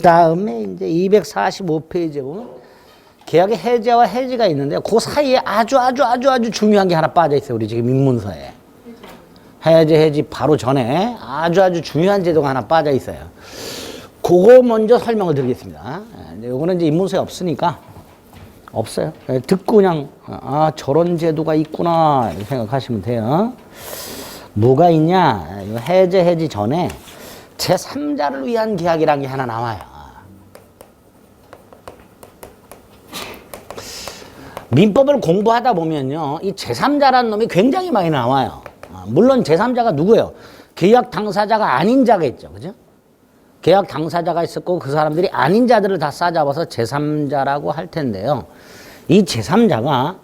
다음에 이제 245페이지에 보면 계약의 해제와 해지가 있는데 그 사이에 아주 중요한 게 하나 빠져 있어요. 우리 지금 입문서에. 해제, 해지 바로 전에 아주 중요한 제도가 하나 빠져 있어요. 그거 먼저 설명을 드리겠습니다. 요거는 이제 입문서에 없으니까 없어요. 듣고 그냥 저런 제도가 있구나 이렇게 생각하시면 돼요. 뭐가 있냐? 해제, 해지 전에 제3자를 위한 계약이라는 게 하나 나와요. 민법을 공부하다 보면요, 이 제3자라는 놈이 굉장히 많이 나와요. 물론 제3자가 누구예요? 계약 당사자가 아닌 자가 있죠. 그죠? 계약 당사자가 있었고 그 사람들이 아닌 자들을 다 싸잡아서 제3자라고 할 텐데요. 이 제3자가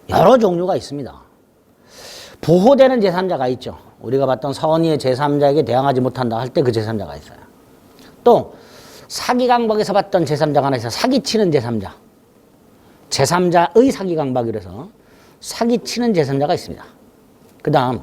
여러 종류가 있습니다. 보호되는 제3자가 있죠. 우리가 봤던 선의의 제3자에게 대항하지 못한다 할 때 그 제3자가 있어요. 또 사기 강박에서 봤던 제3자가 하나 있어요. 사기치는 제3자. 제3자의 사기 강박이라서 사기치는 제3자가 있습니다. 그 다음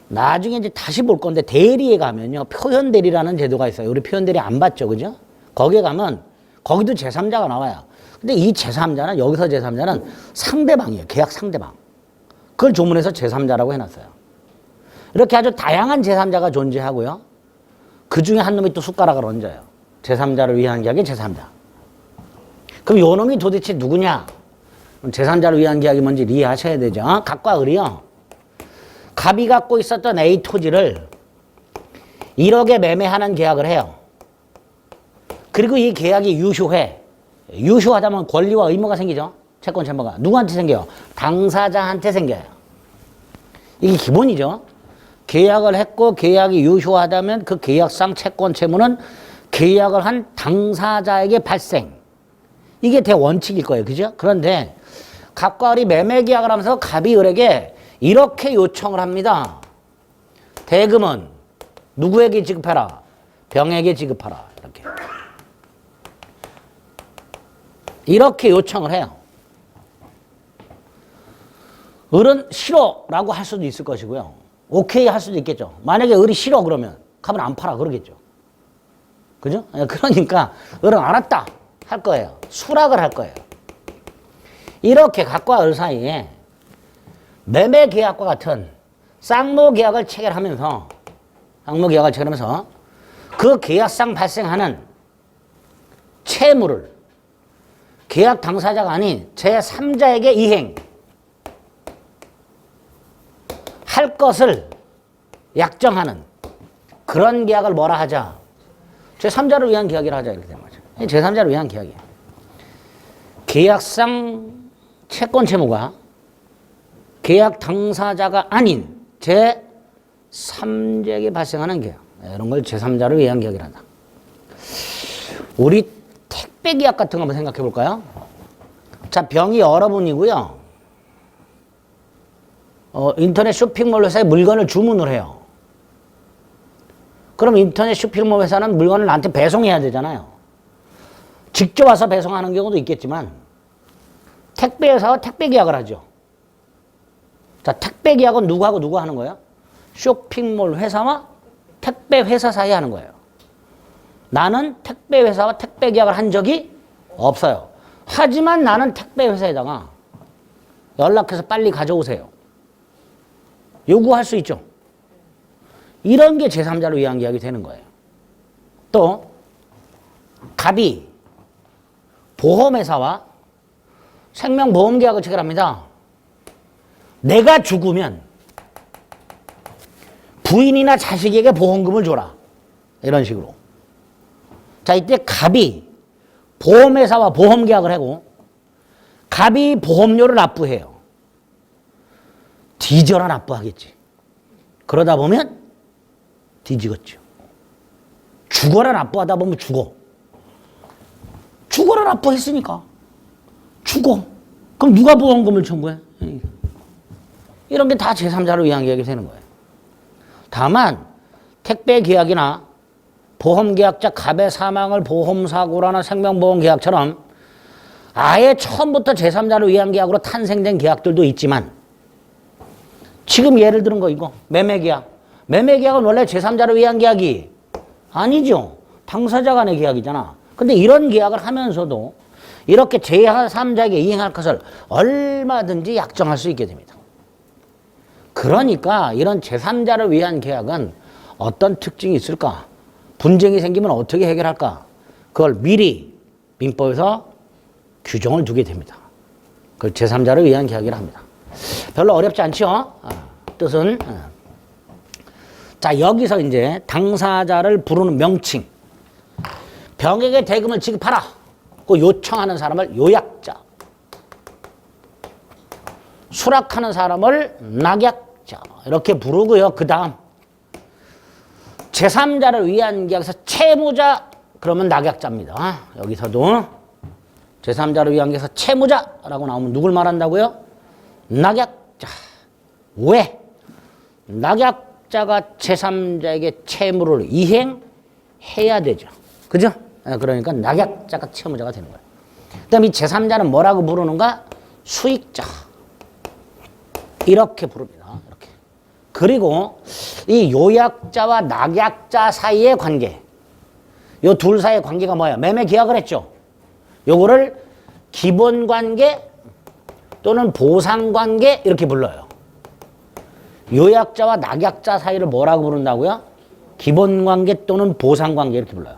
나중에 이제 다시 볼 건데 대리에 가면요. 표현대리라는 제도가 있어요. 우리 표현대리 안 봤죠. 그죠? 거기에 가면 거기도 제3자가 나와요. 근데 이 제3자는 여기서 제3자는 상대방이에요. 계약 상대방. 그걸 조문에서 제3자라고 해놨어요. 이렇게 아주 다양한 제3자가 존재하고요. 그 중에 한 놈이 또 숟가락을 얹어요. 제3자를 위한 계약이 제3자. 그럼 요 놈이 도대체 누구냐? 제3자를 위한 계약이 뭔지 이해하셔야 되죠. 갑과 을이요. 갑이 갖고 있었던 A 토지를 1억에 매매하는 계약을 해요. 그리고 이 계약이 유효해. 유효하다면 권리와 의무가 생기죠. 채권 채무가. 누구한테 생겨요? 당사자한테 생겨요. 이게 기본이죠. 계약을 했고 계약이 유효하다면 그 계약상 채권 채무는 계약을 한 당사자에게 발생. 이게 대원칙일 거예요. 그죠? 그런데 갑과 을이 매매 계약을 하면서 갑이 을에게 이렇게 요청을 합니다. 대금은 누구에게 지급해라? 병에게 지급하라. 이렇게 요청을 해요. 을은 싫어라고 할 수도 있을 것이고요. 오케이 할 수도 있겠죠. 만약에 을이 싫어 그러면 갑은 안 팔아 그러겠죠. 그죠? 그러니까 을은 알았다 할 거예요. 수락을 할 거예요. 이렇게 갑과 을 사이에 매매 계약과 같은 쌍모 계약을 체결하면서 그 계약상 발생하는 채무를 계약 당사자가 아닌 제3자에게 이행 할 것을 약정하는 그런 계약을 뭐라 하자? 제3자를 위한 계약이라 하자. 이렇게 되는 거죠. 제3자를 위한 계약이에요. 계약상 채권 채무가 계약 당사자가 아닌 제3자에게 발생하는 계약. 이런 걸 제3자를 위한 계약이라 한다. 우리 택배 계약 같은 거 한번 생각해 볼까요? 자, 병이 여러분이고요. 인터넷 쇼핑몰 회사에 물건을 주문을 해요. 그럼 인터넷 쇼핑몰 회사는 물건을 나한테 배송해야 되잖아요. 직접 와서 배송하는 경우도 있겠지만 택배 회사와 택배 계약을 하죠. 자, 택배 계약은 누구하고 누구 하는 거예요? 쇼핑몰 회사와 택배 회사 사이에 하는 거예요. 나는 택배 회사와 택배 계약을 한 적이 없어요. 하지만 나는 택배 회사에다가 연락해서 빨리 가져오세요. 요구할 수 있죠. 이런 게 제3자를 위한 계약이 되는 거예요. 또 갑이 보험회사와 생명보험계약을 체결합니다. 내가 죽으면 부인이나 자식에게 보험금을 줘라. 이런 식으로. 자, 이때 갑이 보험회사와 보험계약을 하고 갑이 보험료를 납부해요. 뒤져라 납부하겠지. 그러다 보면 뒤지겠죠. 죽어라 납부하다 보면 죽어. 죽어라 납부했으니까 죽어. 그럼 누가 보험금을 청구해? 이런 게 다 제3자를 위한 계약이 되는 거예요. 다만 택배 계약이나 보험계약자 갑의 사망을 보험사고라나 생명보험계약처럼 아예 처음부터 제3자를 위한 계약으로 탄생된 계약들도 있지만 지금 예를 들은 거 이거 매매계약. 매매계약은 원래 제3자를 위한 계약이 아니죠. 당사자 간의 계약이잖아. 근데 이런 계약을 하면서도 이렇게 제3자에게 이행할 것을 얼마든지 약정할 수 있게 됩니다. 그러니까 이런 제3자를 위한 계약은 어떤 특징이 있을까? 분쟁이 생기면 어떻게 해결할까? 그걸 미리 민법에서 규정을 두게 됩니다. 그걸 제3자를 위한 계약이라 합니다. 별로 어렵지 않죠? 뜻은. 자, 여기서 이제 당사자를 부르는 명칭. 병에게 대금을 지급하라. 그 요청하는 사람을 요약자. 수락하는 사람을 낙약자. 이렇게 부르고요. 그 다음 제3자를 위한 계약에서 채무자 그러면 낙약자입니다. 여기서도 제3자를 위한 계약에서 채무자라고 나오면 누굴 말한다고요? 낙약자. 왜? 낙약자가 제3자에게 채무를 이행해야 되죠. 그죠? 그러니까 낙약자가 채무자가 되는 거예요. 그 다음에 이 제3자는 뭐라고 부르는가? 수익자. 이렇게 부릅니다. 이렇게. 그리고 이 요약자와 낙약자 사이의 관계. 요 둘 사이의 관계가 뭐예요? 매매 계약을 했죠. 요거를 기본관계 또는 보상관계 이렇게 불러요. 요약자와 낙약자 사이를 뭐라고 부른다고요? 기본관계 또는 보상관계 이렇게 불러요.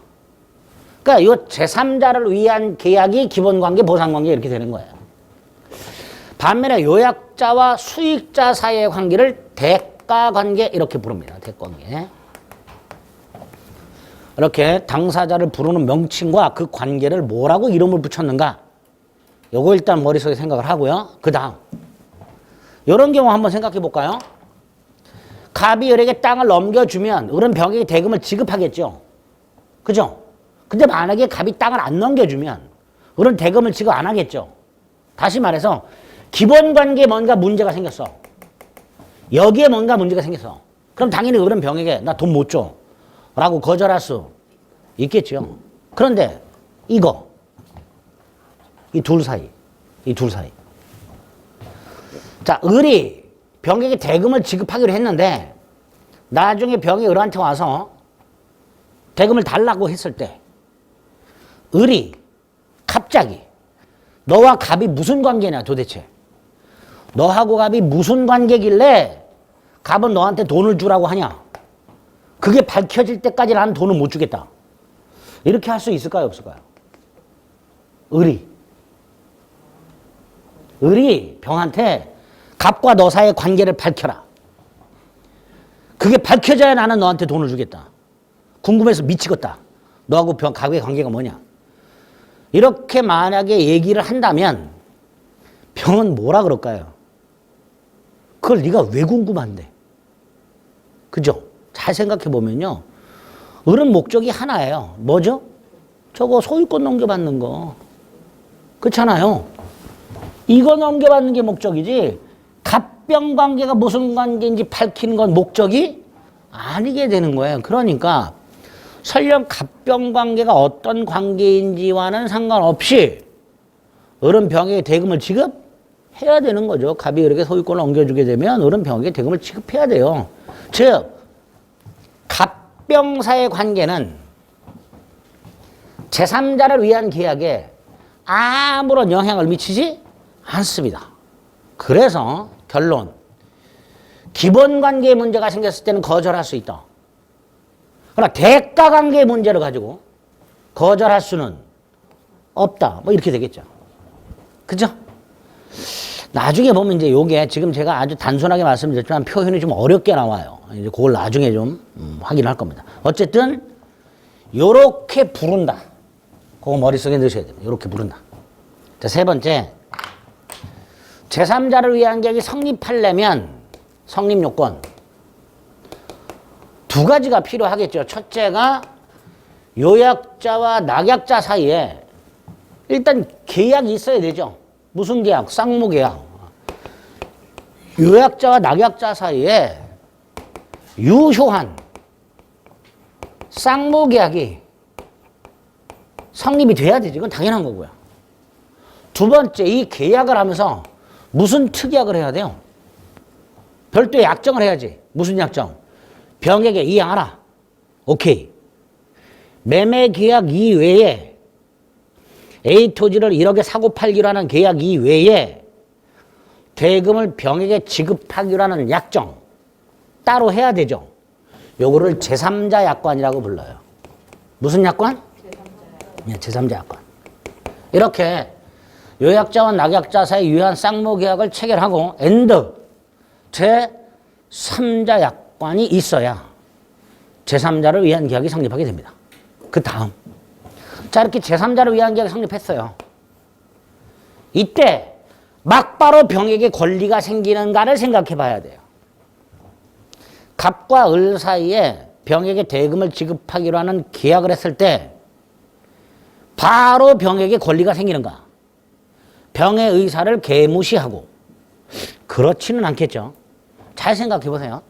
그러니까 요 제3자를 위한 계약이 기본관계, 보상관계 이렇게 되는 거예요. 반면에 요약자와 수익자 사이의 관계를 대가관계 이렇게 부릅니다. 대가관계. 이렇게 당사자를 부르는 명칭과 그 관계를 뭐라고 이름을 붙였는가? 요거 일단 머릿속에 생각을 하고요. 그 다음 이런 경우 한번 생각해 볼까요? 갑이 을에게 땅을 넘겨주면 을은 병에게 대금을 지급하겠죠. 그죠? 근데 만약에 갑이 땅을 안 넘겨주면 을은 대금을 지급 안 하겠죠. 다시 말해서 기본관계에 뭔가 문제가 생겼어. 여기에 뭔가 문제가 생겼어. 그럼 당연히 을은 병에게 나 돈 못 줘 라고 거절할 수 있겠죠. 그런데 이거 이 둘 사이 자, 을이 병에게 대금을 지급하기로 했는데 나중에 병이 을한테 와서 대금을 달라고 했을 때 을이 갑자기 너와 갑이 무슨 관계냐 도대체. 너하고 갑이 무슨 관계길래 갑은 너한테 돈을 주라고 하냐. 그게 밝혀질 때까지 나는 돈을 못 주겠다. 이렇게 할 수 있을까요? 없을까요? 을이 병한테 갑과 너 사이의 관계를 밝혀라. 그게 밝혀져야 나는 너한테 돈을 주겠다. 궁금해서 미치겠다. 너하고 갑의 관계가 뭐냐. 이렇게 만약에 얘기를 한다면 병은 뭐라 그럴까요? 그걸 네가 왜 궁금한데? 그죠? 잘 생각해 보면요. 을은 목적이 하나예요. 뭐죠? 저거 소유권 넘겨받는 거. 그렇잖아요. 이거 넘겨받는 게 목적이지 갑병 관계가 무슨 관계인지 밝히는 건 목적이 아니게 되는 거예요. 그러니까 설령 갑병 관계가 어떤 관계인지와는 상관없이 을은 병에게 대금을 지급해야 되는 거죠. 갑이 을에게 소유권을 옮겨주게 되면 을은 병에게 대금을 지급해야 돼요. 즉 갑병사의 관계는 제3자를 위한 계약에 아무런 영향을 미치지 않습니다. 그래서 결론, 기본관계에 문제가 생겼을 때는 거절할 수 있다. 그러나 대가관계의 문제를 가지고 거절할 수는 없다. 뭐 이렇게 되겠죠. 그죠? 나중에 보면 이제 요게 지금 제가 아주 단순하게 말씀드렸지만 표현이 좀 어렵게 나와요. 이제 그걸 나중에 좀 확인할 겁니다. 어쨌든 요렇게 부른다. 그거 머릿속에 넣으셔야 돼요. 요렇게 부른다. 자, 세 번째. 제3자를 위한 계약이 성립하려면 성립 요건 두 가지가 필요하겠죠. 첫째가 요약자와 낙약자 사이에 일단 계약이 있어야 되죠. 무슨 계약? 쌍무계약. 요약자와 낙약자 사이에 유효한 쌍무계약이 성립이 돼야 되지. 이건 당연한 거고요. 두 번째, 이 계약을 하면서 무슨 특약을 해야 돼요? 별도의 약정을 해야지. 무슨 약정? 병에게 이행하라. 오케이. 매매 계약 이외에 A 토지를 1억에 사고 팔기로 하는 계약 이외에 대금을 병에게 지급하기로 하는 약정 따로 해야 되죠. 요거를 제3자 약관이라고 불러요. 무슨 약관? 제3자 약관. 이렇게 요약자와 낙약자 사이 유효한 쌍무 계약을 체결하고 엔드 제3자 약관이 있어야 제3자를 위한 계약이 성립하게 됩니다. 그 다음 자 이렇게 제3자를 위한 계약이 성립했어요. 이때 막바로 병에게 권리가 생기는가를 생각해 봐야 돼요. 갑과 을 사이에 병에게 대금을 지급하기로 하는 계약을 했을 때 바로 병에게 권리가 생기는가? 병의 의사를 개무시하고 그렇지는 않겠죠. 잘 생각해 보세요.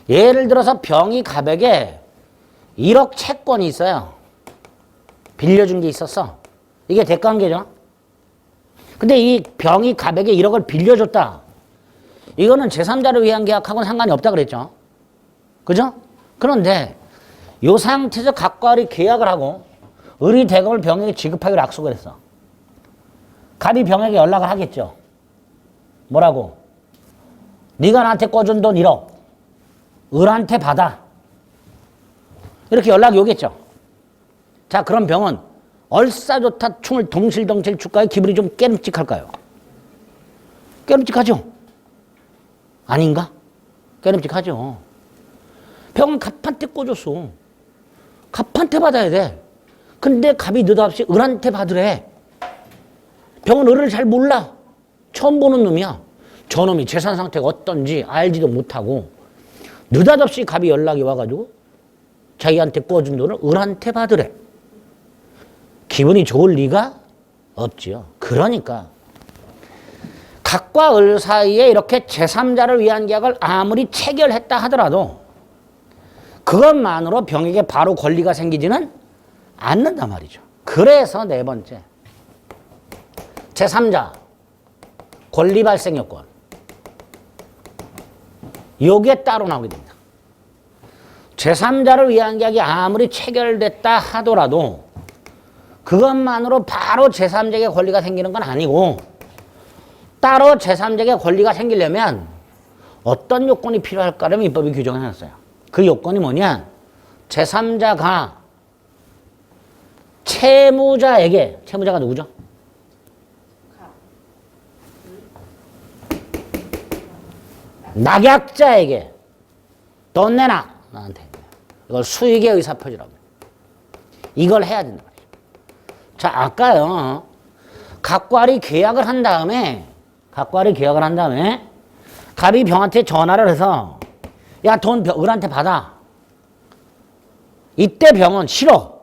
예를 들어서 병이 갑에게 1억 채권이 있어요. 빌려준 게 있었어. 이게 대가관계죠. 근데 이 병이 갑에게 1억을 빌려줬다. 이거는 제3자를 위한 계약하고는 상관이 없다 그랬죠. 그죠? 그런데 이 상태에서 갑과 을이 계약을 하고 을이 대금을 병에게 지급하기로 약속을 했어. 갑이 병에게 연락을 하겠죠. 뭐라고? 네가 나한테 꿔준 돈 1억 을한테 받아. 이렇게 연락이 오겠죠. 자, 그럼 병은 얼싸좋다 충을 동실동실 줄까요? 기분이 좀 깨름직할까요? 깨름직하죠? 아닌가? 깨름직하죠. 병은 갑한테 꿔줬어. 갑한테 받아야 돼. 근데 갑이 느닷없이 을한테 받으래. 병은 을을 잘 몰라. 처음 보는 놈이야. 저놈이 재산 상태가 어떤지 알지도 못하고 느닷없이 갑이 연락이 와가지고 자기한테 꿔준 돈을 을한테 받으래. 기분이 좋을 리가 없지요. 그러니까 갑과 을 사이에 이렇게 제3자를 위한 계약을 아무리 체결했다 하더라도 그것만으로 병에게 바로 권리가 생기지는 않는단 말이죠. 그래서 네 번째 제3자 권리 발생 요건 요게 따로 나오게 됩니다. 제3자를 위한 계약이 아무리 체결됐다 하더라도 그것만으로 바로 제3자에게 권리가 생기는 건 아니고 따로 제3자에게 권리가 생기려면 어떤 요건이 필요할까를 민법이 규정해 놨어요. 그 요건이 뭐냐? 제3자가 채무자에게, 채무자가 누구죠? 낙약자에게 돈 내놔 나한테. 이걸 수익의 의사표시라고. 이걸 해야 된다. 자, 아까요. 갑과 을이 계약을 한 다음에 갑이 병한테 전화를 해서 야, 돈 을한테 받아. 이때 병은 싫어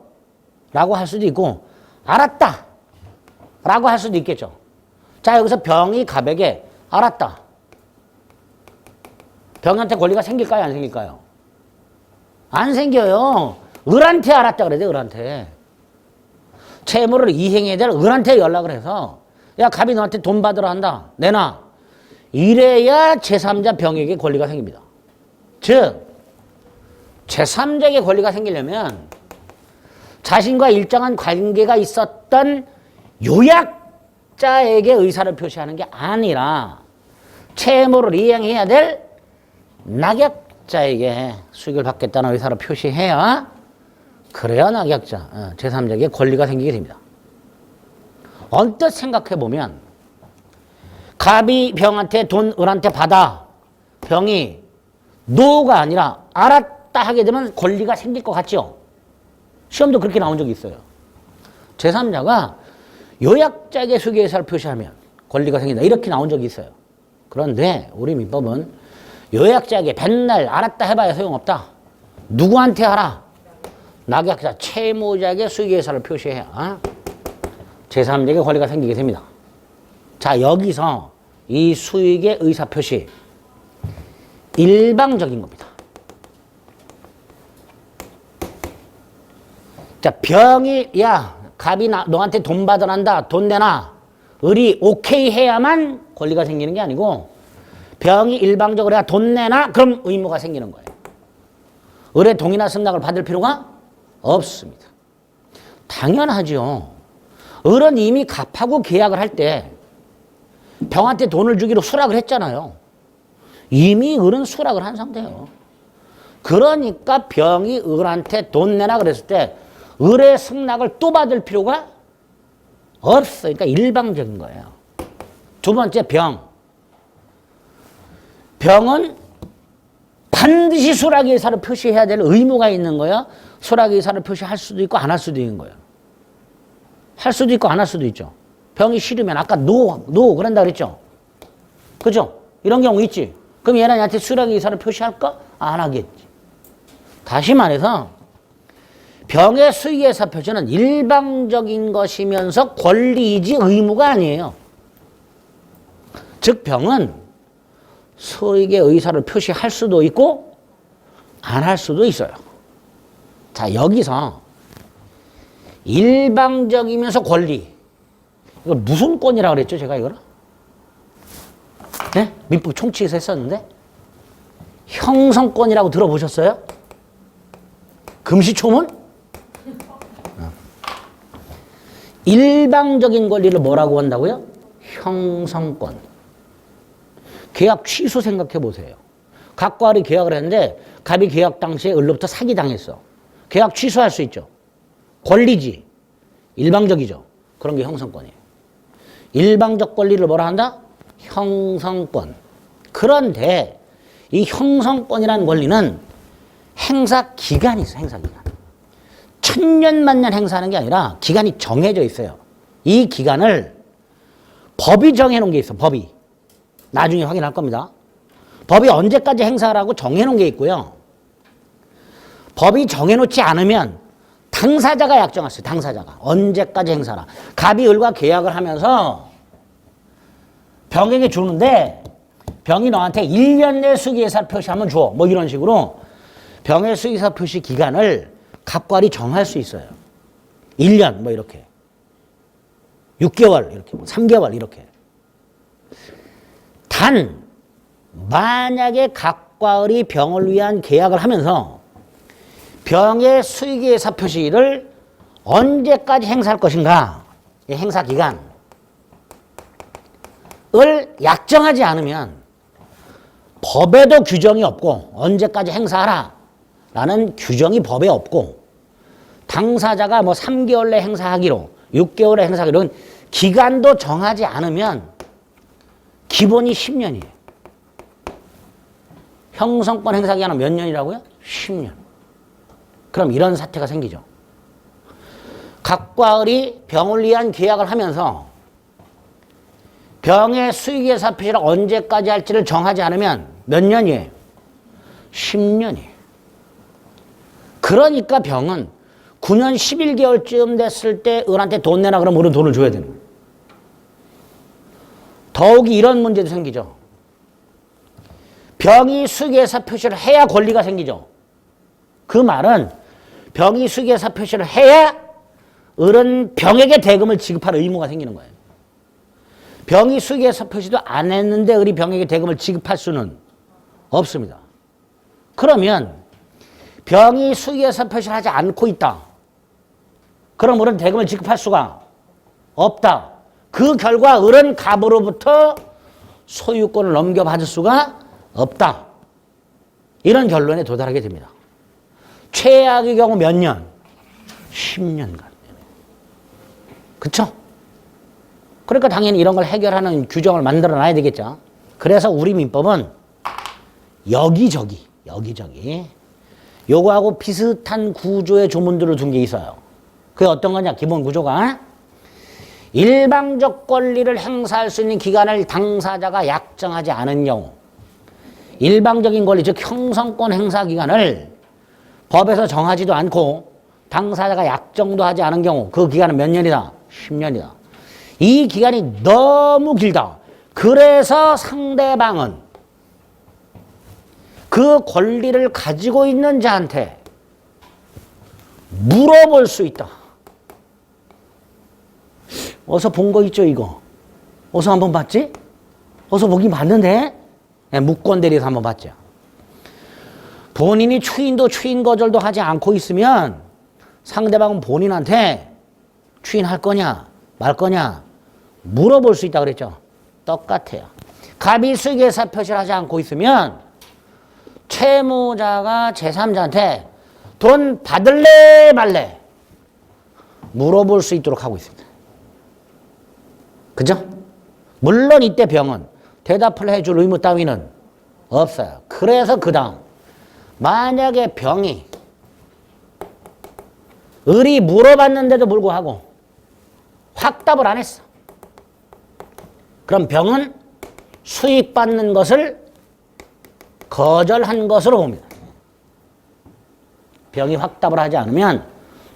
라고 할 수도 있고 알았다 라고 할 수도 있겠죠. 자, 여기서 병이 갑에게 알았다. 병한테 권리가 생길까요? 안 생길까요? 안 생겨요. 을한테 알았다 그래야 돼. 을한테. 채무를 이행해야 될 을한테 연락을 해서 야, 갑이 너한테 돈 받으러 한다. 내놔. 이래야 제3자 병에게 권리가 생깁니다. 즉 제3자에게 권리가 생기려면 자신과 일정한 관계가 있었던 요약자에게 의사를 표시하는 게 아니라 채무를 이행해야 될 낙약자에게 수익을 받겠다는 의사를 표시해야 그래야 낙약자, 제3자에게 권리가 생기게 됩니다. 언뜻 생각해보면 갑이 병한테 돈 을한테 받아. 병이 노가 아니라 알았다 하게 되면 권리가 생길 것 같죠? 시험도 그렇게 나온 적이 있어요. 제3자가 요약자에게 수익의사를 표시하면 권리가 생긴다. 이렇게 나온 적이 있어요. 그런데 우리 민법은 요약자에게 맨날 알았다 해봐야 소용없다. 누구한테 알아? 낙약자, 채무자에게 수익의사를 표시해야 제3자에게 권리가 생기게 됩니다. 자, 여기서 이 수익의 의사표시 일방적인 겁니다. 자, 병이 야, 갑이 너한테 돈 받으란다. 돈 내놔. 을이 오케이 해야만 권리가 생기는 게 아니고 병이 일방적으로 야, 돈 내놔. 그럼 의무가 생기는 거예요. 을의 동의나 승낙을 받을 필요가 없습니다. 당연하죠. 을은 이미 갚하고 계약을 할 때 병한테 돈을 주기로 수락을 했잖아요. 이미 을은 수락을 한 상태예요. 그러니까 병이 을한테 돈 내라 그랬을 때 을의 승낙을 또 받을 필요가 없어요. 그러니까 일방적인 거예요. 두 번째 병은 반드시 수락의 의사를 표시해야 될 의무가 있는 거예요. 수락의 의사를 표시할 수도 있고 안 할 수도 있는 거예요. 할 수도 있고 안 할 수도 있죠. 병이 싫으면 아까 노 그런다 그랬죠. 그죠? 이런 경우 있지. 그럼 얘는 나한테 수락의 의사를 표시할까? 안 하겠지. 다시 말해서 병의 수익의 의사 표시는 일방적인 것이면서 권리이지 의무가 아니에요. 즉 병은 수익의 의사를 표시할 수도 있고 안 할 수도 있어요. 자, 여기서 일방적이면서 권리. 이걸 무슨 권이라고 그랬죠, 제가 이거를? 네? 민법 총칙에서 했었는데 형성권이라고 들어보셨어요? 금시초문? 일방적인 권리를 뭐라고 한다고요? 형성권. 계약 취소 생각해 보세요. 갑과 을이 계약을 했는데 갑이 계약 당시에 을로부터 사기당했어. 계약 취소할 수 있죠. 권리지. 일방적이죠. 그런 게 형성권이에요. 일방적 권리를 뭐라 한다? 형성권. 그런데 이 형성권이라는 권리는 행사 기간이 있어요. 행사 기간. 천년만년 행사하는 게 아니라 기간이 정해져 있어요. 이 기간을 법이 정해놓은 게 있어. 법이. 나중에 확인할 겁니다. 법이 언제까지 행사하라고 정해놓은 게 있고요. 법이 정해놓지 않으면 당사자가 약정할 수 있어요. 당사자가. 언제까지 행사하라. 갑이 을과 계약을 하면서 병에게 주는데 병이 너한테 1년 내 수기예사 표시하면 줘. 뭐 이런 식으로 병의 수기예사 표시 기간을 갑과 을이 정할 수 있어요. 1년 뭐 이렇게. 6개월 이렇게. 3개월 이렇게. 단 만약에 갑과 을이 병을 위한 계약을 하면서 병의 수익의사 표시를 언제까지 행사할 것인가, 이 행사 기간을 약정하지 않으면 법에도 규정이 없고 언제까지 행사하라 라는 규정이 법에 없고 당사자가 뭐 3개월 내 행사하기로 6개월에 행사하기로 기간도 정하지 않으면 기본이 10년이에요. 형성권 행사 기간은 몇 년이라고요? 10년. 그럼 이런 사태가 생기죠. 갑과 을이 병을 위한 계약을 하면서 병의 수익예사 표시를 언제까지 할지를 정하지 않으면 몇 년이에요? 10년이에요. 그러니까 병은 9년 11개월쯤 됐을 때 을한테 돈 내라 그러면 을은 돈을 줘야 되는 거예요. 더욱이 이런 문제도 생기죠. 병이 수익예사 표시를 해야 권리가 생기죠. 그 말은 병이 수익예사 표시를 해야 을은 병에게 대금을 지급할 의무가 생기는 거예요. 병이 수익예사 표시도 안 했는데 을이 병에게 대금을 지급할 수는 없습니다. 그러면 병이 수익예사 표시를 하지 않고 있다. 그럼 을은 대금을 지급할 수가 없다. 그 결과 을은 갑으로부터 소유권을 넘겨받을 수가 없다. 이런 결론에 도달하게 됩니다. 최악의 경우 몇 년? 10년간. 그쵸? 그러니까 당연히 이런 걸 해결하는 규정을 만들어 놔야 되겠죠. 그래서 우리 민법은 여기저기 요거하고 비슷한 구조의 조문들을 둔 게 있어요. 그게 어떤 거냐? 기본 구조가 일방적 권리를 행사할 수 있는 기간을 당사자가 약정하지 않은 경우, 일방적인 권리, 즉 형성권 행사 기간을 법에서 정하지도 않고 당사자가 약정도 하지 않은 경우 그 기간은 몇 년이다? 10년이다. 이 기간이 너무 길다. 그래서 상대방은 그 권리를 가지고 있는 자한테 물어볼 수 있다. 어서 본 거 있죠, 이거? 어서 한번 봤지? 어서 보긴 봤는데? 네, 무권대리에서 한번 봤죠. 본인이 추인도 추인 거절도 하지 않고 있으면 상대방은 본인한테 추인할 거냐 말 거냐 물어볼 수 있다 그랬죠. 똑같아요. 갑이 수익회사 표시를 하지 않고 있으면 채무자가 제3자한테 돈 받을래 말래 물어볼 수 있도록 하고 있습니다. 그죠? 물론 이때 병은 대답을 해줄 의무 따위는 없어요. 그래서 그 다음 만약에 병이 을이 물어봤는데도 불구하고 확답을 안 했어. 그럼 병은 수익 받는 것을 거절한 것으로 봅니다. 병이 확답을 하지 않으면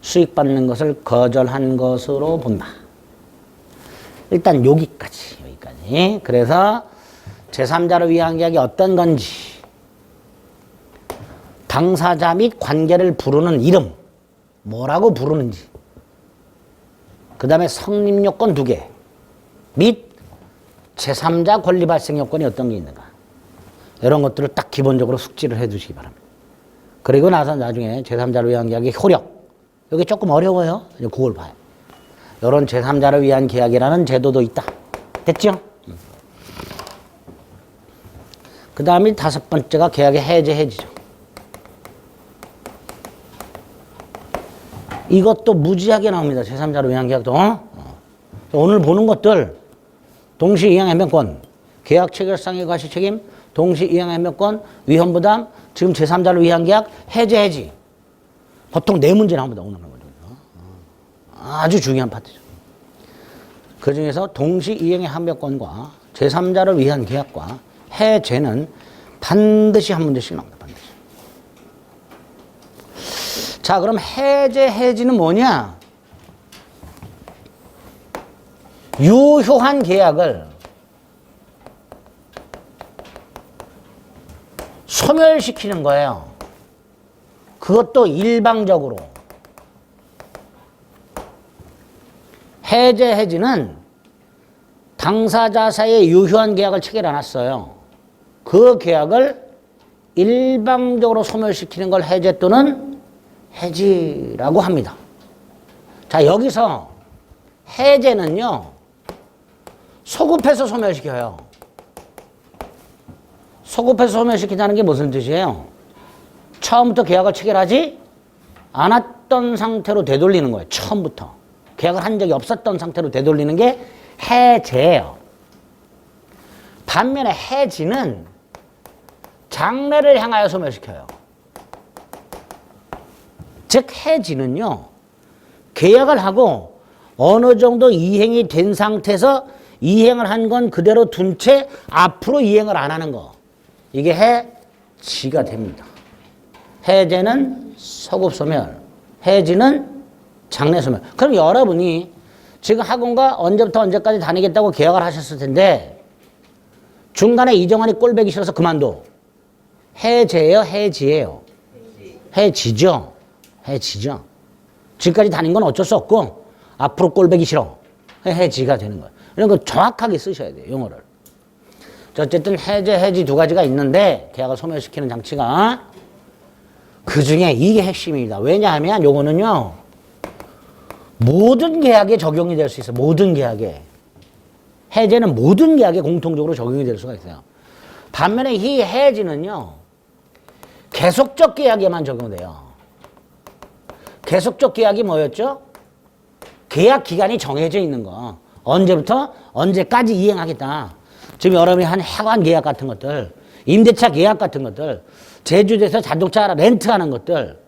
수익 받는 것을 거절한 것으로 본다. 일단 여기까지. 그래서 제3자를 위한 계약이 어떤 건지, 당사자 및 관계를 부르는 이름, 뭐라고 부르는지, 그 다음에 성립요건 2개, 및 제3자 권리 발생 요건이 어떤 게 있는가. 이런 것들을 딱 기본적으로 숙지를 해 두시기 바랍니다. 그리고 나서 나중에 제3자를 위한 계약의 효력. 여기 조금 어려워요. 그걸 봐요. 이런 제3자를 위한 계약이라는 제도도 있다. 됐죠? 그 다음에 5번째가 계약의 해지죠. 이것도 무지하게 나옵니다. 제3자를 위한 계약도. 오늘 보는 것들 동시 이행 해명권, 계약 체결상의 과시 책임, 동시 이행 해명권, 위헌 부담, 지금 제3자를 위한 계약, 해지. 보통 4문제 나옵니다. 오늘 거죠. 아주 중요한 파트죠. 그 중에서 동시 이행의 합의권과 제3자를 위한 계약과 해제는 반드시 한 문제씩 나옵니다. 반드시. 자, 그럼 해지는 뭐냐? 유효한 계약을 소멸시키는 거예요. 그것도 일방적으로. 해지는 당사자 사이에 유효한 계약을 체결해놨어요. 그 계약을 일방적으로 소멸시키는 걸 해제 또는 해지라고 합니다. 자, 여기서 해제는요, 소급해서 소멸시켜요. 소급해서 소멸시킨다는 게 무슨 뜻이에요? 처음부터 계약을 체결하지 않았던 상태로 되돌리는 거예요. 처음부터. 계약을 한 적이 없었던 상태로 되돌리는 게 해제예요. 반면에 해지는 장래를 향하여 소멸시켜요. 즉 해지는요, 계약을 하고 어느 정도 이행이 된 상태에서 이행을 한 건 그대로 둔 채 앞으로 이행을 안 하는 거. 이게 해지가 됩니다. 해제는 소급소멸, 해지는 장래소멸. 그럼 여러분이 지금 학원과 언제부터 언제까지 다니겠다고 계약을 하셨을 텐데 중간에 이정환이 꼴배기 싫어서 그만둬. 해제예요? 해지예요? 해지죠. 해지죠. 지금까지 다닌 건 어쩔 수 없고 앞으로 꼴배기 싫어. 해지가 되는 거예요. 이런 거 정확하게 쓰셔야 돼요. 용어를. 어쨌든 해지 2가지가 있는데 계약을 소멸시키는 장치가 그 중에 이게 핵심입니다. 왜냐하면 요거는요 모든 계약에 적용이 될 수 있어요. 모든 계약에. 해제는 모든 계약에 공통적으로 적용이 될 수가 있어요. 반면에 이 해지는요 계속적 계약에만 적용돼요. 계속적 계약이 뭐였죠? 계약 기간이 정해져 있는 거. 언제부터 언제까지 이행하겠다. 지금 여러분이 한 해관 계약 같은 것들, 임대차 계약 같은 것들, 제주도에서 자동차 렌트하는 것들,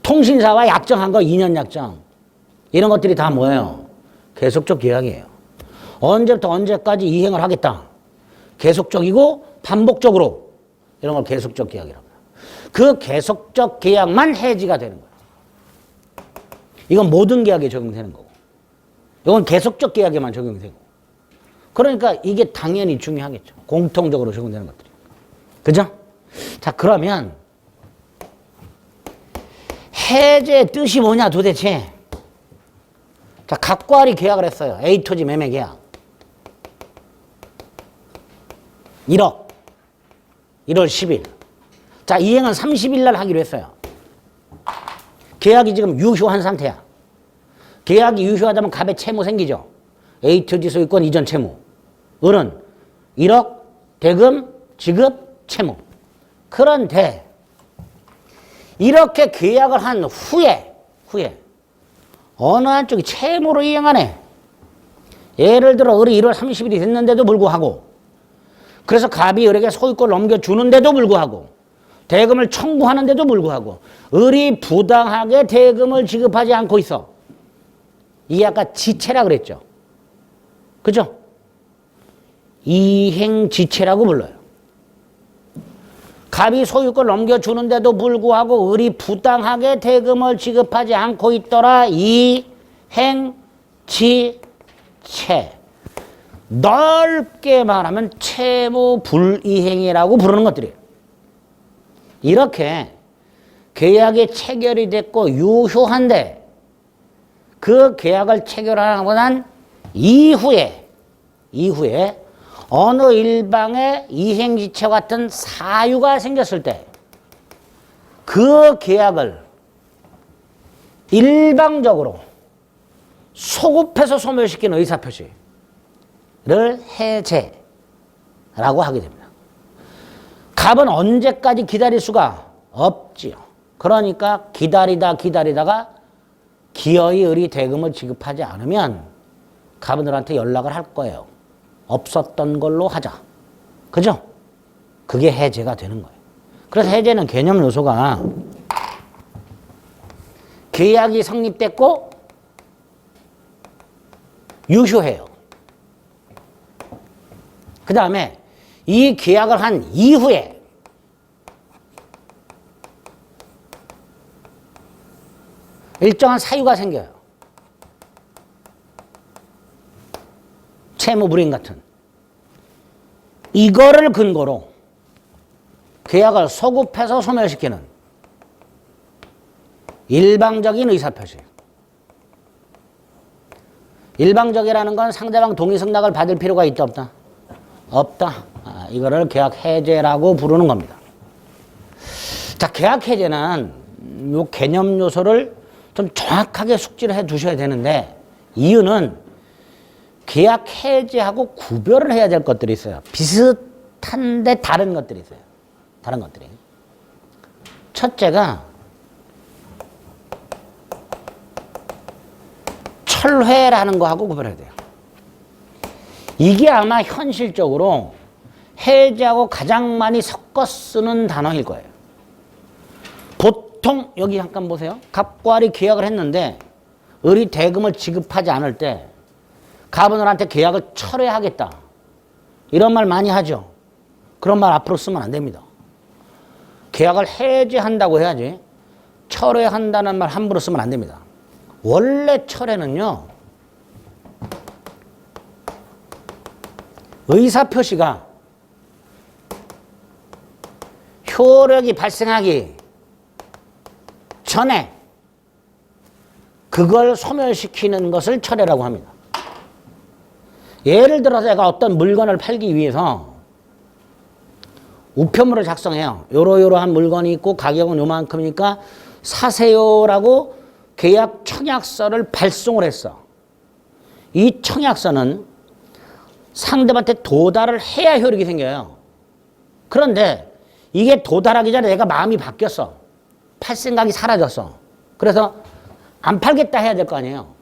통신사와 약정한 거 2년 약정, 이런 것들이 다 뭐예요? 계속적 계약이에요. 언제부터 언제까지 이행을 하겠다. 계속적이고 반복적으로 이런 걸 계속적 계약이라고 해요. 그 계속적 계약만 해지가 되는 거예요. 이건 모든 계약에 적용되는 거고, 이건 계속적 계약에만 적용되고. 그러니까 이게 당연히 중요하겠죠. 공통적으로 적용되는 것들이. 그죠? 자, 그러면 해제의 뜻이 뭐냐 도대체? 자, 각과리 계약을 했어요. A 토지 매매 계약. 1억. 1월 10일. 자, 이행은 30일 날 하기로 했어요. 계약이 지금 유효한 상태야. 계약이 유효하다면 갑의 채무 생기죠. A투지 소유권 이전 채무. 을은 1억 대금 지급 채무. 그런데 이렇게 계약을 한 후에 어느 한쪽이 채무로 이행하네. 예를 들어 을이 1월 30일이 됐는데도 불구하고, 그래서 갑이 을에게 소유권을 넘겨주는데도 불구하고, 대금을 청구하는데도 불구하고 을이 부당하게 대금을 지급하지 않고 있어. 이게 아까 지체라 그랬죠. 그죠? 이행지체라고 불러요. 갑이 소유권을 넘겨주는데도 불구하고 을이 부당하게 대금을 지급하지 않고 있더라. 이행지체. 넓게 말하면 채무 불이행이라고 부르는 것들이에요. 이렇게 계약이 체결이 됐고 유효한데 그 계약을 체결하고 난 이후에 어느 일방의 이행지체와 같은 사유가 생겼을 때 그 계약을 일방적으로 소급해서 소멸시키는 의사표시를 해제라고 하게 됩니다. 갑은 언제까지 기다릴 수가 없지요. 그러니까 기다리다가 기어이 을이 대금을 지급하지 않으면 갑은 을한테 연락을 할 거예요. 없었던 걸로 하자. 그죠? 그게 해제가 되는 거예요. 그래서 해제는 개념 요소가 계약이 성립됐고 유효해요. 그 다음에 이 계약을 한 이후에 일정한 사유가 생겨요. 채무 불이행 같은. 이거를 근거로 계약을 소급해서 소멸시키는 일방적인 의사표시. 일방적이라는 건 상대방 동의 승낙을 받을 필요가 있다 없다? 없다. 이거를 계약 해제라고 부르는 겁니다. 자, 계약 해제는 요 개념 요소를 좀 정확하게 숙지를 해 두셔야 되는데, 이유는 계약 해제하고 구별을 해야 될 것들이 있어요. 비슷한데 다른 것들이 있어요. 다른 것들이. 첫째가 철회라는 거하고 구별해야 돼요. 이게 아마 현실적으로 해제하고 가장 많이 섞어 쓰는 단어일 거예요. 보통 여기 잠깐 보세요. 갑과 을이 계약을 했는데 을이 대금을 지급하지 않을 때 갑은 을한테 계약을 철회하겠다. 이런 말 많이 하죠. 그런 말 앞으로 쓰면 안 됩니다. 계약을 해제한다고 해야지 철회한다는 말 함부로 쓰면 안 됩니다. 원래 철회는요, 의사표시가 효력이 발생하기 전에 그걸 소멸시키는 것을 철회라고 합니다. 예를 들어서 내가 어떤 물건을 팔기 위해서 우편물을 작성해요. 요러요러한 물건이 있고 가격은 요만큼이니까 사세요라고 계약 청약서를 발송을 했어. 이 청약서는 상대방한테 도달을 해야 효력이 생겨요. 그런데 이게 도달하기 전에 내가 마음이 바뀌었어. 팔 생각이 사라졌어. 그래서 안 팔겠다 해야 될 거 아니에요.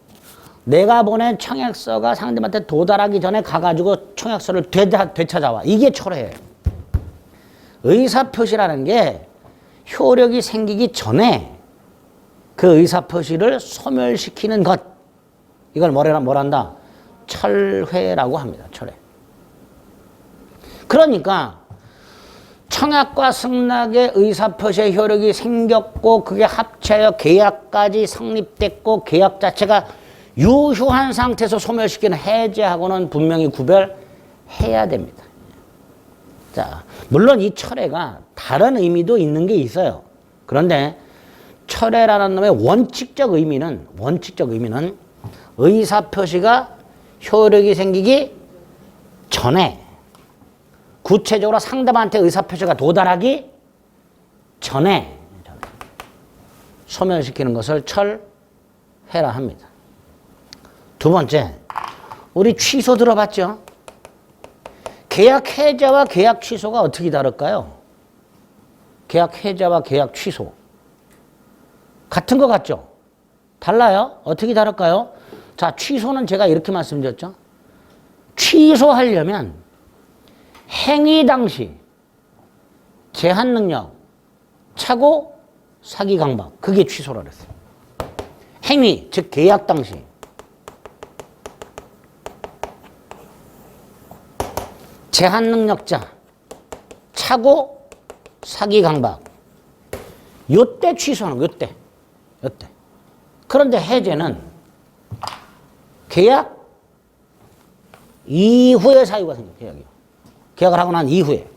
내가 보낸 청약서가 상대방한테 도달하기 전에 가가지고 청약서를 되찾아와. 이게 철회예요. 의사표시라는 게 효력이 생기기 전에 그 의사표시를 소멸시키는 것. 이걸 뭐란다? 철회라고 합니다. 철회. 그러니까 청약과 승낙의 의사표시의 효력이 생겼고 그게 합쳐여 계약까지 성립됐고 계약 자체가 유효한 상태에서 소멸시키는 해제하고는 분명히 구별해야 됩니다. 자, 물론 이 철회가 다른 의미도 있는 게 있어요. 그런데 철회라는 놈의 원칙적 의미는 의사표시가 효력이 생기기 전에, 구체적으로 상대방한테 의사표시가 도달하기 전에 소멸시키는 것을 철해라 합니다. 두 번째, 우리 취소 들어봤죠? 계약 해제와 계약 취소가 어떻게 다를까요? 계약 해제와 계약 취소. 같은 것 같죠? 달라요? 어떻게 다를까요? 자, 취소는 제가 이렇게 말씀드렸죠? 취소하려면 행위 당시 제한 능력, 착오, 사기 강박. 그게 취소라 그랬어요. 행위, 즉 계약 당시. 제한 능력자, 착오, 사기 강박. 요때 취소하는 거, 요때. 그런데 해제는 계약 이후에 사유가 생겨요, 계약이요. 계약을 하고 난 이후에.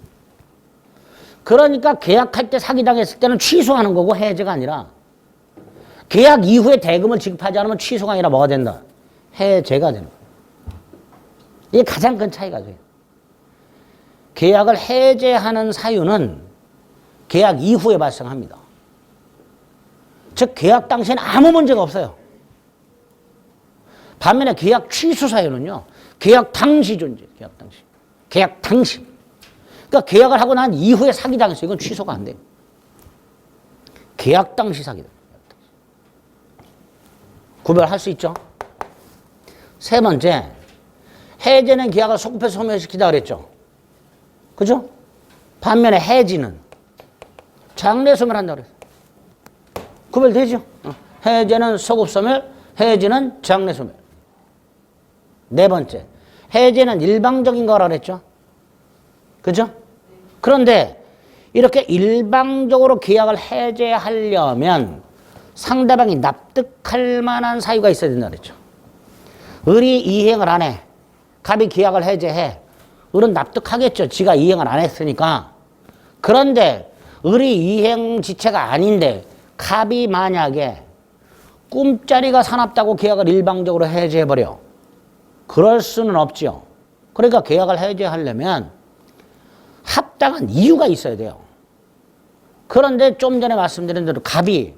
그러니까 계약할 때 사기당했을 때는 취소하는 거고 해제가 아니라 계약 이후에 대금을 지급하지 않으면 취소가 아니라 뭐가 된다? 해제가 되는 거예요. 이게 가장 큰 차이가 돼요. 계약을 해제하는 사유는 계약 이후에 발생합니다. 즉 계약 당시에는 아무 문제가 없어요. 반면에 계약 취소 사유는요. 계약 당시 존재. 계약 당시. 그러니까 계약을 하고 난 이후에 사기당했어요. 이건 취소가 안 돼요. 계약 당시 사기다. 구별할 수 있죠. 세 번째, 해제는 계약을 소급해서 소멸시키다 그랬죠. 그죠? 반면에 해지는 장래소멸한다 그랬어요. 구별되죠? 해제는 소급소멸, 해지는 장래소멸. 네 번째, 해제는 일방적인 거라 그랬죠. 그죠? 그런데 이렇게 일방적으로 계약을 해제하려면 상대방이 납득할 만한 사유가 있어야 된다 그랬죠. 을이 이행을 안 해. 갑이 계약을 해제해. 을은 납득하겠죠. 지가 이행을 안 했으니까. 그런데 을이 이행 지체가 아닌데 갑이 만약에 꿈자리가 사납다고 계약을 일방적으로 해제해버려. 그럴 수는 없죠. 그러니까 계약을 해제하려면 합당한 이유가 있어야 돼요. 그런데 좀 전에 말씀드린 대로 갑이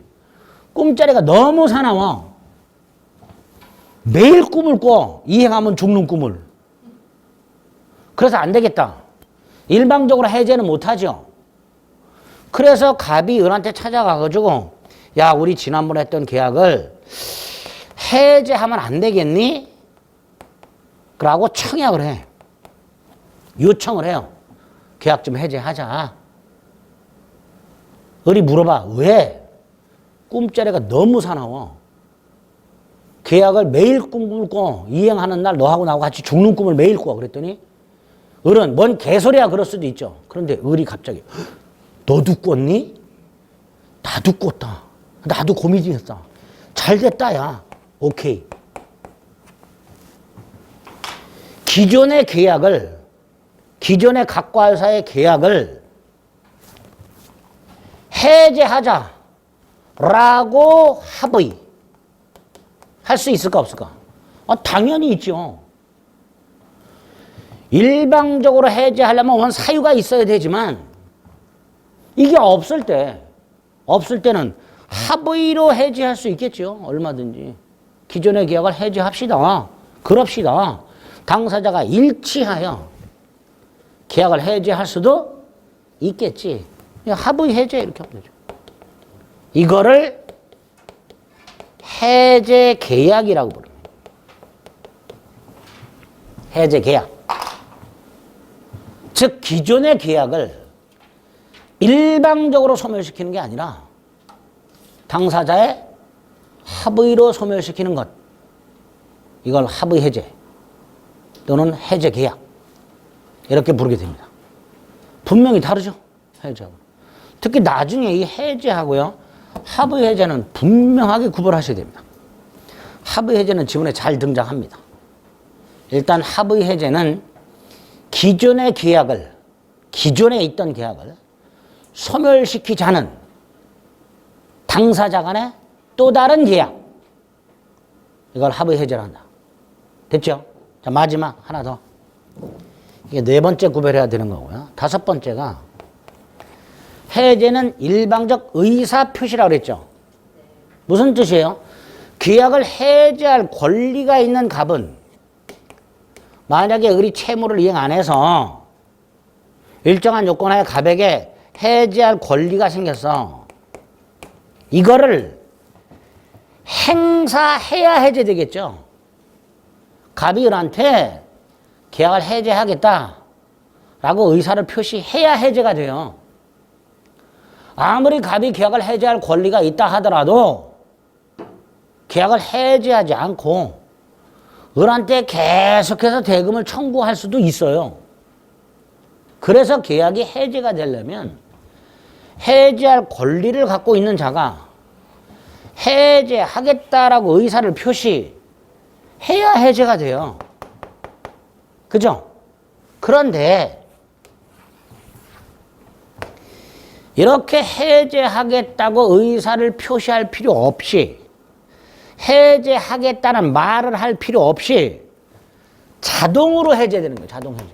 꿈자리가 너무 사나워. 매일 꿈을 꿔. 이행하면 죽는 꿈을. 그래서 안 되겠다. 일방적으로 해제는 못하죠. 그래서 갑이 을한테 찾아가가지고 야, 우리 지난번에 했던 계약을 해제하면 안 되겠니? 라고 청약을 해. 요청을 해요. 계약 좀 해제하자. 을이 물어봐. 왜? 꿈자리가 너무 사나워. 계약을 매일 꿈을 꿔. 이행하는 날 너하고 나하고 같이 죽는 꿈을 매일 꿔. 그랬더니 을은 뭔 개소리야 그럴 수도 있죠. 그런데 을이 갑자기 너도 꿨니? 나도 꿨다. 나도 고민했다. 잘 됐다 야. 오케이. 기존의 계약을, 기존의 각과 회사의 계약을 해제하자라고 합의 할 수 있을까 없을까? 당연히 있죠. 일방적으로 해제하려면 원 사유가 있어야 되지만 이게 없을 때는 합의로 해제할 수 있겠죠. 얼마든지. 기존의 계약을 해제합시다. 그럽시다. 당사자가 일치하여 계약을 해제할 수도 있겠지. 합의 해제 이렇게 하면 되죠. 이거를 해제 계약이라고 부릅니다. 해제 계약. 즉 기존의 계약을 일방적으로 소멸시키는 게 아니라 당사자의 합의로 소멸시키는 것. 이걸 합의 해제 또는 해제 계약 이렇게 부르게 됩니다. 분명히 다르죠. 해제하고. 특히 나중에 이 해제하고요. 합의 해제는 분명하게 구별하셔야 됩니다. 합의 해제는 지문에 잘 등장합니다. 일단 합의 해제는 기존의 계약을, 기존에 있던 계약을 소멸시키자는 당사자 간의 또 다른 계약. 이걸 합의 해제를 한다. 됐죠? 자, 마지막 하나 더. 이게 네 번째 구별해야 되는 거고요. 다섯 번째가 해제는 일방적 의사 표시라고 그랬죠. 무슨 뜻이에요? 계약을 해지할 권리가 있는 갑은 만약에 을이 채무를 이행 안 해서 일정한 요건하에 갑에게 해지할 권리가 생겼어. 이거를 행사해야 해제되겠죠. 갑이 을한테 계약을 해제하겠다라고 의사를 표시해야 해제가 돼요. 아무리 갑이 계약을 해제할 권리가 있다 하더라도 계약을 해제하지 않고 을한테 계속해서 대금을 청구할 수도 있어요. 그래서 계약이 해제가 되려면 해제할 권리를 갖고 있는 자가 해제하겠다라고 의사를 표시해야 해제가 돼요. 그죠? 그런데 이렇게 해제하겠다고 의사를 표시할 필요 없이 해제하겠다는 말을 할 필요 없이 자동으로 해제되는 거예요. 자동 해제.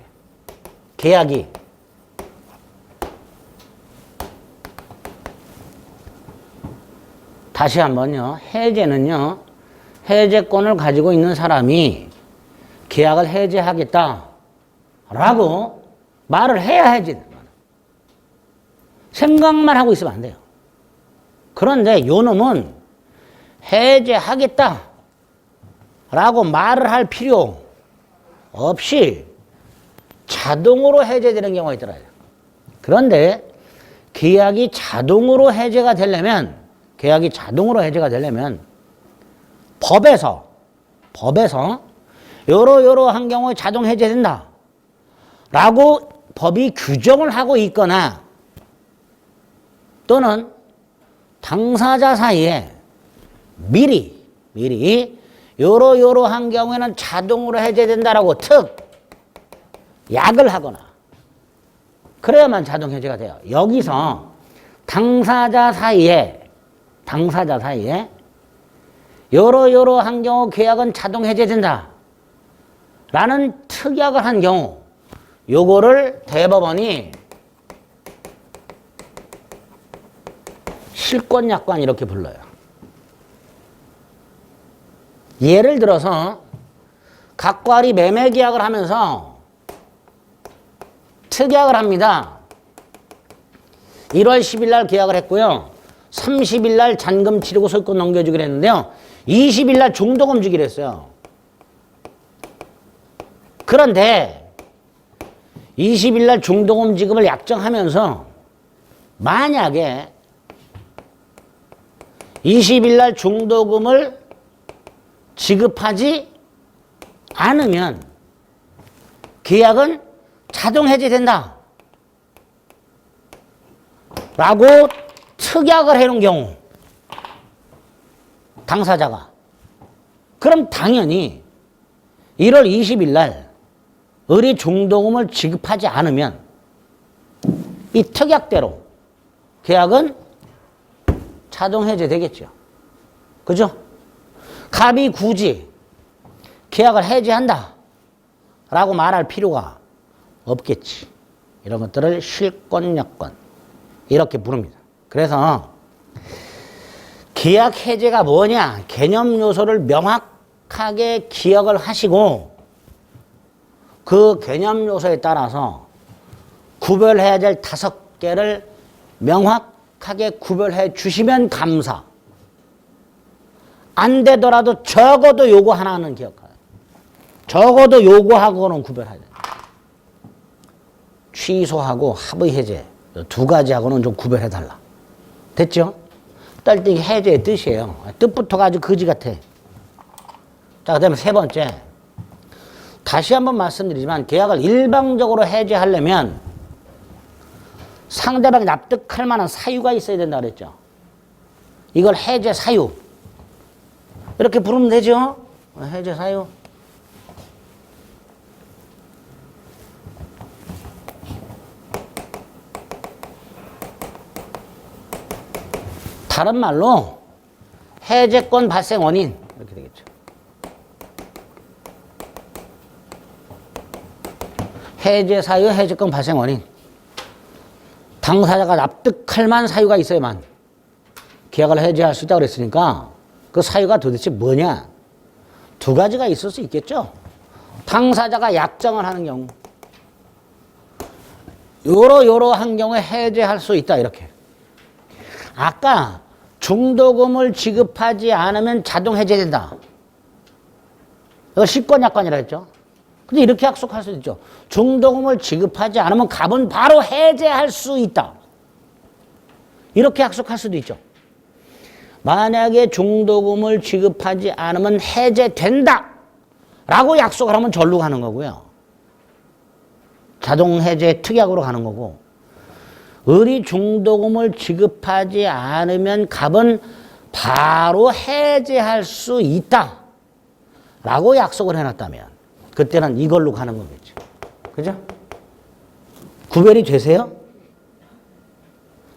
계약이. 다시 한번요. 해제는요. 해제권을 가지고 있는 사람이 계약을 해제하겠다라고 말을 해야 해제되는 거예요. 생각만 하고 있으면 안 돼요. 그런데 요 놈은 해제하겠다라고 말을 할 필요 없이 자동으로 해제되는 경우가 있더라고요. 그런데 계약이 자동으로 해제가 되려면 법에서 요러요러한 경우에 자동 해제된다 라고 법이 규정을 하고 있거나 또는 당사자 사이에 미리 요러요러한 경우에는 자동으로 해제된다라고 약을 하거나 그래야만 자동 해제가 돼요. 여기서 당사자 사이에 요러요러한 경우 계약은 자동 해제된다 라는 특약을 한 경우 요거를 대법원이 실권약관 이렇게 불러요. 예를 들어서 각과리 매매 계약을 하면서 특약을 합니다. 1월 10일 날 계약을 했고요. 30일 날 잔금 치르고 소유권 넘겨주기로 했는데요. 20일 날 중도금 주기로 했어요. 그런데 20일 날 중도금 지급을 약정하면서 만약에 20일 날 중도금을 지급하지 않으면 계약은 자동 해제된다 라고 특약을 해놓은 경우 당사자가 그럼 당연히 1월 20일 날 을이 중도금을 지급하지 않으면 이 특약대로 계약은 자동 해제되겠죠. 그죠? 갑이 굳이 계약을 해제한다 라고 말할 필요가 없겠지. 이런 것들을 실권약관 이렇게 부릅니다. 그래서 계약 해제가 뭐냐 개념 요소를 명확하게 기억을 하시고 그 개념 요소에 따라서 구별해야 될 5개를 명확하게 구별해 주시면 감사. 안 되더라도 적어도 요거 하나는 기억해요. 적어도 요거하고는 구별해야 돼요. 취소하고 합의 해제 2가지하고는 좀 구별해달라. 됐죠? 떨뛰기 해제의 뜻이에요. 뜻부터가 아주 거지 같아. 자, 그 다음에 3번째. 다시 한번 말씀드리지만 계약을 일방적으로 해제하려면 상대방이 납득할 만한 사유가 있어야 된다 그랬죠. 이걸 해제 사유. 이렇게 부르면 되죠. 해제 사유. 다른 말로 해제권 발생 원인 이렇게 되겠죠. 해제 사유, 해제권 발생 원인. 당사자가 납득할 만한 사유가 있어야만 계약을 해제할 수 있다고 그랬으니까 그 사유가 도대체 뭐냐? 두 가지가 있을 수 있겠죠. 당사자가 약정을 하는 경우, 요러한 경우에 해제할 수 있다 이렇게. 아까 중도금을 지급하지 않으면 자동 해제된다. 이거 실권약관이라 했죠. 근데 이렇게 약속할 수 있죠. 중도금을 지급하지 않으면 값은 바로 해제할 수 있다. 이렇게 약속할 수도 있죠. 만약에 중도금을 지급하지 않으면 해제된다 라고 약속을 하면 절로 가는 거고요. 자동 해제 특약으로 가는 거고, 을이 중도금을 지급하지 않으면 값은 바로 해제할 수 있다 라고 약속을 해놨다면 그때는 이걸로 가는 거겠죠. 그죠? 구별이 되세요?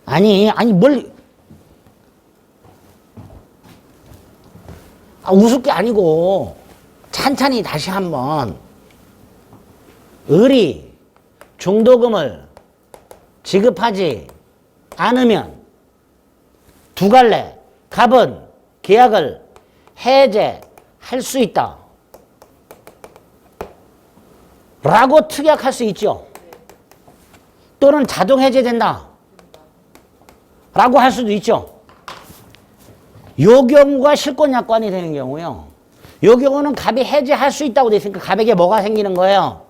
아니 뭘 우습게 아니고 찬찬히 다시 한번, 을이 중도금을 지급하지 않으면 두 갈래 값은 계약을 해제할 수 있다 라고 특약할 수 있죠. 또는 자동 해제된다 라고 할 수도 있죠. 요 경우가 실권약관이 되는 경우요. 요 경우는 갑이 해제할 수 있다고 돼 있으니까 갑에게 뭐가 생기는 거예요?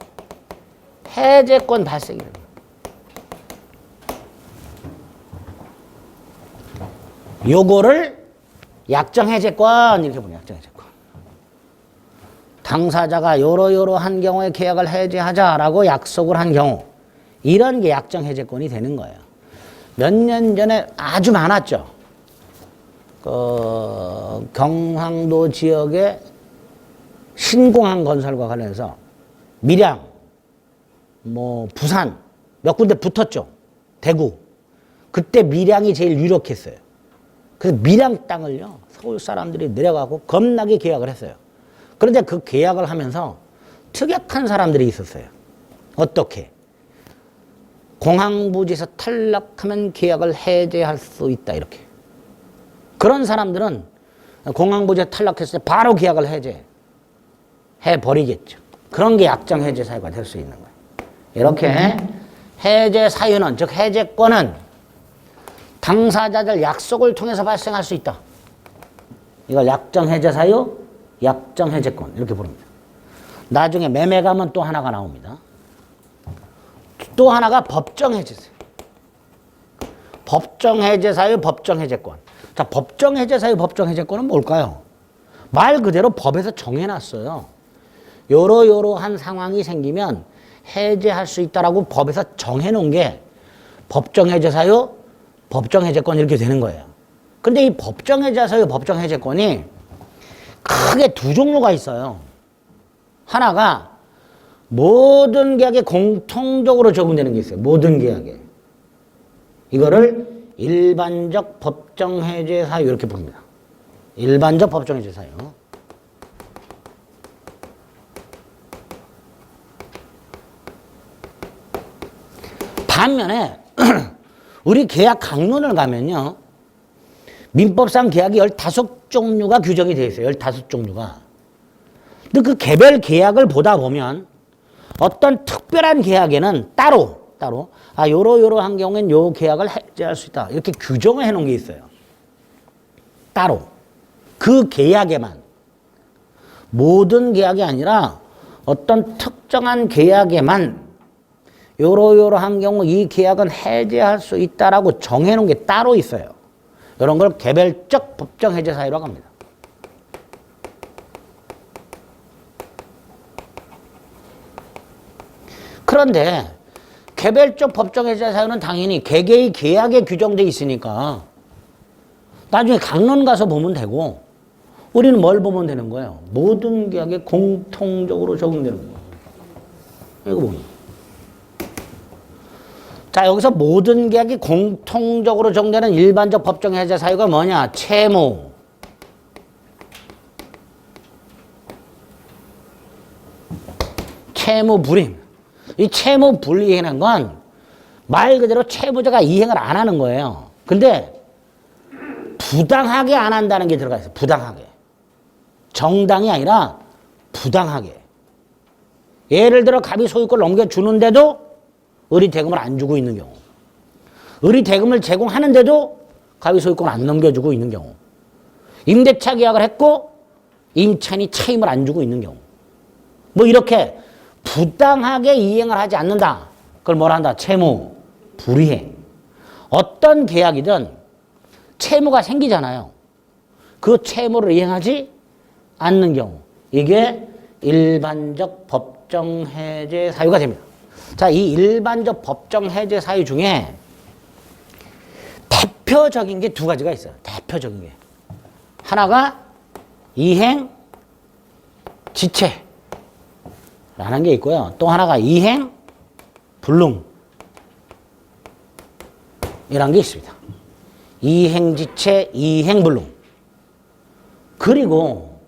해제권 발생이 됩니다. 요거를 약정해제권 이렇게 보면 약정해제권. 당사자가 요러한 경우에 계약을 해제하자라고 약속을 한 경우, 이런 게 약정해제권이 되는 거예요. 몇 년 전에 아주 많았죠. 경상도 지역의 신공항 건설과 관련해서 밀양, 부산 몇 군데 붙었죠. 대구. 그때 밀양이 제일 유력했어요. 그래서 밀양 땅을요, 서울 사람들이 내려가고 겁나게 계약을 했어요. 그런데 그 계약을 하면서 특약한 사람들이 있었어요. 어떻게? 공항부지에서 탈락하면 계약을 해제할 수 있다 이렇게. 그런 사람들은 공항부지에 탈락했을 때 바로 계약을 해제해버리겠죠. 그런 게 약정 해제 사유가 될 수 있는 거예요. 이렇게 해제 사유는, 즉 해제권은 당사자들 약속을 통해서 발생할 수 있다. 이걸 약정 해제 사유, 약정 해제권 이렇게 부릅니다. 나중에 매매 가면 또 하나가 나옵니다. 또 하나가 법정 해제 사유. 법정 해제 사유, 법정 해제권. 자, 법정 해제 사유, 법정 해제권은 뭘까요? 말 그대로 법에서 정해놨어요. 요러한 상황이 생기면 해제할 수 있다라고 법에서 정해놓은 게 법정 해제 사유, 법정 해제권 이렇게 되는 거예요. 근데 이 법정 해제 사유, 법정 해제권이 크게 두 종류가 있어요. 하나가 모든 계약에 공통적으로 적용되는 게 있어요. 모든 계약에. 이거를 일반적 법정 해제 사유 이렇게 부릅니다. 일반적 법정 해제 사유. 반면에 우리 계약 강론을 가면요, 민법상 계약이 15종류가 규정이 되어 있어요. 15종류가. 근데 그 개별 계약을 보다 보면 어떤 특별한 계약에는 따로 요러한 경우엔 요 계약을 해제할 수 있다 이렇게 규정을 해놓은 게 있어요. 따로 그 계약에만, 모든 계약이 아니라 어떤 특정한 계약에만 요러한 경우 이 계약은 해제할 수 있다라고 정해놓은 게 따로 있어요. 이런 걸 개별적 법정 해제 사유라고 합니다. 그런데 개별적 법정 해제 사유는 당연히 개개의 계약에 규정돼 있으니까 나중에 강론 가서 보면 되고, 우리는 뭘 보면 되는 거예요? 모든 계약에 공통적으로 적용되는 거예요. 이거 뭡니까? 자, 여기서 모든 계약이 공통적으로 적용되는 일반적 법정 해제 사유가 뭐냐? 채무, 채무불이행. 이 채무불이행이라는 건 말 그대로 채무자가 이행을 안 하는 거예요. 근데 부당하게 안 한다는 게 들어가 있어요. 부당하게. 정당이 아니라 부당하게. 예를 들어 갑이 소유권을 넘겨주는데도 을이 대금을 안 주고 있는 경우. 을이 대금을 제공하는데도 갑이 소유권을 안 넘겨주고 있는 경우. 임대차 계약을 했고 임차인이 차임을 안 주고 있는 경우. 뭐 이렇게 부당하게 이행을 하지 않는다. 그걸 뭐라 한다? 채무 불이행. 어떤 계약이든 채무가 생기잖아요. 그 채무를 이행하지 않는 경우. 이게 일반적 법정 해제 사유가 됩니다. 자, 이 일반적 법정 해제 사유 중에 대표적인 게 두 가지가 있어요. 대표적인 게. 하나가 이행 지체라는 게 있고요. 또 하나가 이행 불능 이란 게 있습니다. 이행지체, 이행불능. 그리고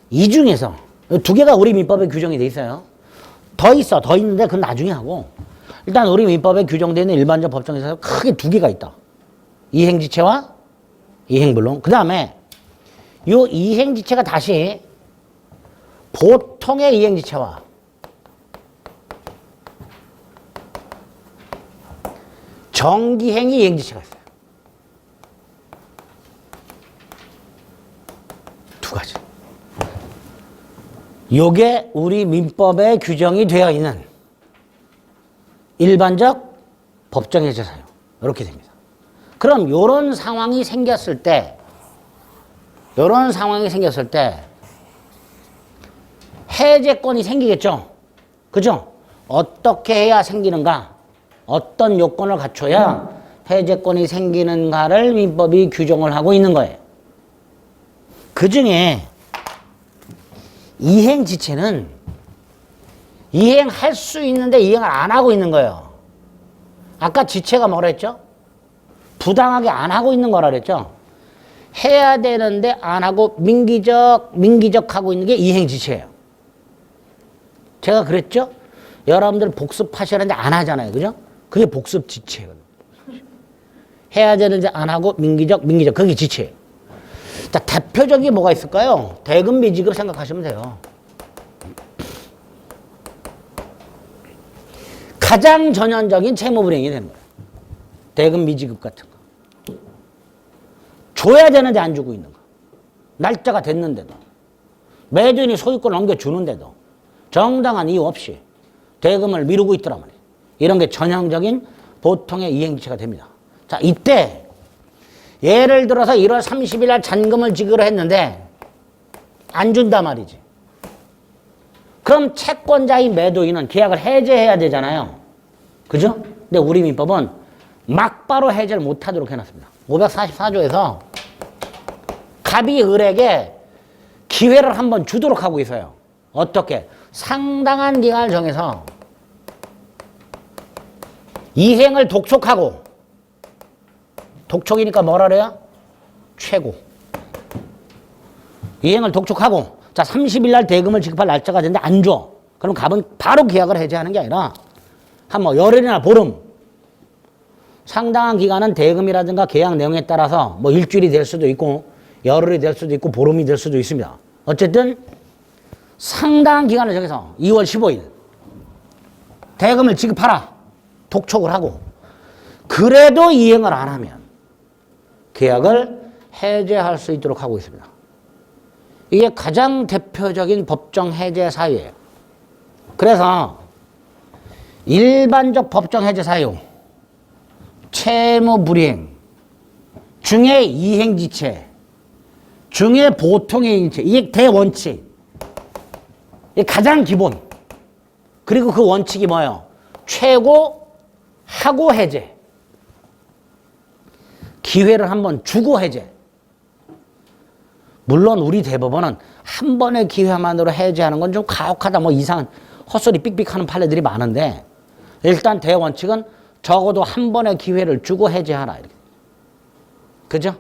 이 중에서 두 개가 우리 민법에 규정이 돼 있어요. 더 있는데 그건 나중에 하고. 일단 우리 민법에 규정되어 있는 일반적 법정에서 크게 두 개가 있다. 이행지체와 이행불능. 그 다음에 이 이행지체가 다시 보통의 이행지체와 정기행위 이행지체가 있어요. 두 가지. 요게 우리 민법에 규정이 되어 있는 일반적 법정해제 사유. 이렇게 됩니다. 그럼 요런 상황이 생겼을 때 해제권이 생기겠죠? 그죠? 어떻게 해야 생기는가? 어떤 요건을 갖춰야 해제권이 생기는가를 민법이 규정을 하고 있는 거예요. 그 중에 이행지체는 이행할 수 있는데 이행을 안 하고 있는 거예요. 아까 지체가 뭐라 했죠? 부당하게 안 하고 있는 거라 그랬죠? 해야 되는데 안 하고 민기적 하고 있는 게 이행지체예요. 제가 그랬죠? 여러분들 복습하시는데 안 하잖아요. 그죠? 그게 복습지체예요. 해야 되는데 안 하고 민기적, 그게 지체예요. 자, 대표적인 뭐가 있을까요? 대금 미지급 생각하시면 돼요. 가장 전형적인 채무불이행이 되는 거예요. 대금 미지급 같은 거. 줘야 되는데 안 주고 있는 거. 날짜가 됐는데도. 매도인이 소유권을 넘겨주는데도 정당한 이유 없이 대금을 미루고 있더란 말이에요. 이런 게 전형적인 보통의 이행지체가 됩니다. 자, 이때 예를 들어서 1월 30일 날 잔금을 지급을 했는데 안 준단 말이지. 그럼 채권자인 매도인은 계약을 해제해야 되잖아요. 그죠? 근데 우리 민법은 막바로 해제를 못하도록 해놨습니다. 544조에서 갑이 을에게 기회를 한번 주도록 하고 있어요. 어떻게? 상당한 기간을 정해서 이행을 독촉하고, 독촉이니까 뭐라 그래요? 최고. 이행을 독촉하고, 자, 30일 날 대금을 지급할 날짜가 됐는데 안 줘. 그럼 갑은 바로 계약을 해제하는 게 아니라 한 뭐 열흘이나 보름, 상당한 기간은 대금이라든가 계약 내용에 따라서 뭐 일주일이 될 수도 있고 열흘이 될 수도 있고 보름이 될 수도 있습니다. 어쨌든 상당한 기간을 정해서 2월 15일 대금을 지급하라. 독촉을 하고 그래도 이행을 안 하면 계약을 해제할 수 있도록 하고 있습니다. 이게 가장 대표적인 법정 해제 사유예요. 그래서 일반적 법정 해제 사유, 채무불이행, 중에 이행지체, 중에 보통의 이행지체, 이게 대원칙. 이게 가장 기본. 그리고 그 원칙이 뭐예요? 최고 하고 해제. 기회를 한번 주고 해제. 물론 우리 대법원은 한 번의 기회만으로 해제하는 건 좀 가혹하다, 뭐 이상한 헛소리 삑삑하는 판례들이 많은데 일단 대원칙은 적어도 한 번의 기회를 주고 해제하라. 이렇게. 그죠?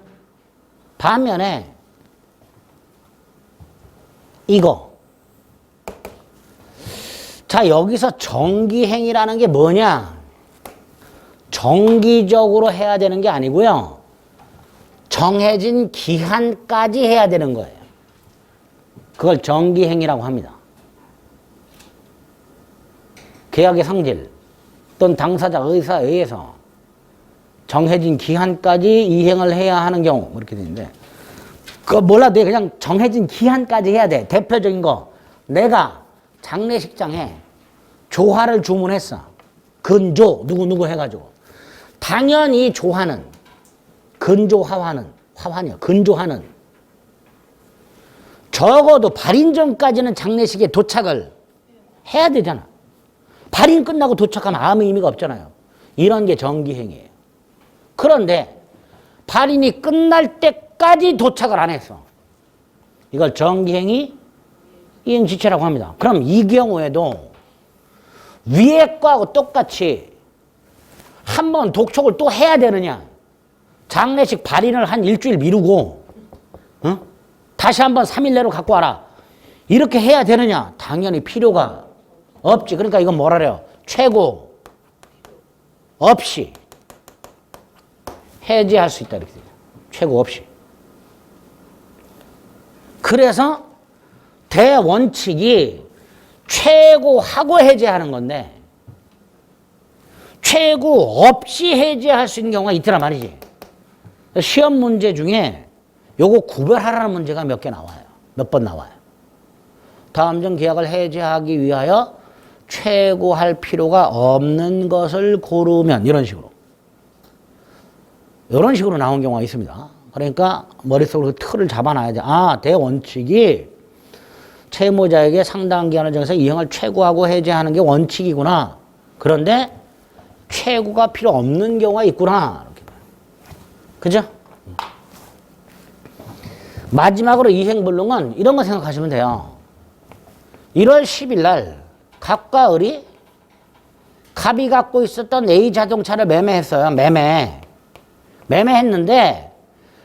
반면에 이거. 자, 여기서 정기행위라는 게 뭐냐? 정기적으로 해야 되는 게 아니고요. 정해진 기한까지 해야 되는 거예요. 그걸 정기행위라고 합니다. 계약의 성질 또는 당사자 의사에 의해서 정해진 기한까지 이행을 해야 하는 경우 이렇게 되는데 그거 몰라도 돼. 그냥 정해진 기한까지 해야 돼. 대표적인 거 내가 장례식장에 조화를 주문했어. 근조 누구누구 해가지고 당연히 조화는 근조화화는 화환이요. 근조화는 적어도 발인 전까지는 장례식에 도착을 해야 되잖아. 발인 끝나고 도착하면 아무 의미가 없잖아요. 이런 게 정기행위예요. 그런데 발인이 끝날 때까지 도착을 안 했어. 이걸 정기행위 이행지체라고 합니다. 그럼 이 경우에도 위에 거하고 똑같이 한 번 독촉을 또 해야 되느냐? 장례식 발인을 한 일주일 미루고 다시 한번 3일 내로 갖고 와라. 이렇게 해야 되느냐? 당연히 필요가 없지. 그러니까 이건 뭐라 그래요? 최고 없이 해지할 수 있다. 이렇게 돼요. 최고 없이. 그래서 대원칙이 최고하고 해제하는 건데 최고 없이 해제할 수 있는 경우가 있더란 말이지. 시험 문제 중에 요거 구별하라는 문제가 몇 개 나와요. 몇 번 나와요. 다음 중 계약을 해제하기 위하여 최고할 필요가 없는 것을 고르면 이런 식으로. 이런 식으로 나온 경우가 있습니다. 그러니까 머릿속으로 그 틀을 잡아놔야 돼. 아, 대원칙이 채무자에게 상당한 기한을 정해서 이행을 최고하고 해제하는 게 원칙이구나. 그런데 최고가 필요 없는 경우가 있구나. 이렇게. 그죠? 마지막으로 이행불능은 이런 거 생각하시면 돼요. 1월 10일 날 갑과 을이 갑이 갖고 있었던 A 자동차를 매매했어요. 매매했는데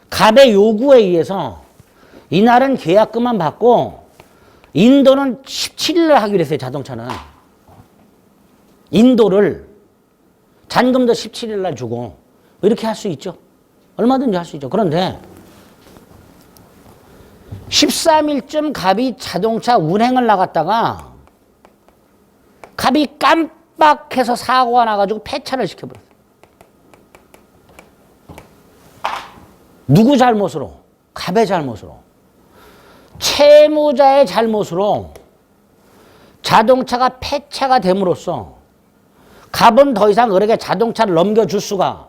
갑의 요구에 의해서 이날은 계약금만 받고 인도는 17일을 하기로 했어요. 자동차는. 인도를 잔금도 17일 날 주고 이렇게 할 수 있죠. 얼마든지 할 수 있죠. 그런데 13일쯤 갑이 자동차 운행을 나갔다가 갑이 깜빡해서 사고가 나가지고 폐차를 시켜버렸어요. 누구 잘못으로? 갑의 잘못으로. 채무자의 잘못으로 자동차가 폐차가 됨으로써 갑은 더 이상 을에게 자동차를 넘겨줄 수가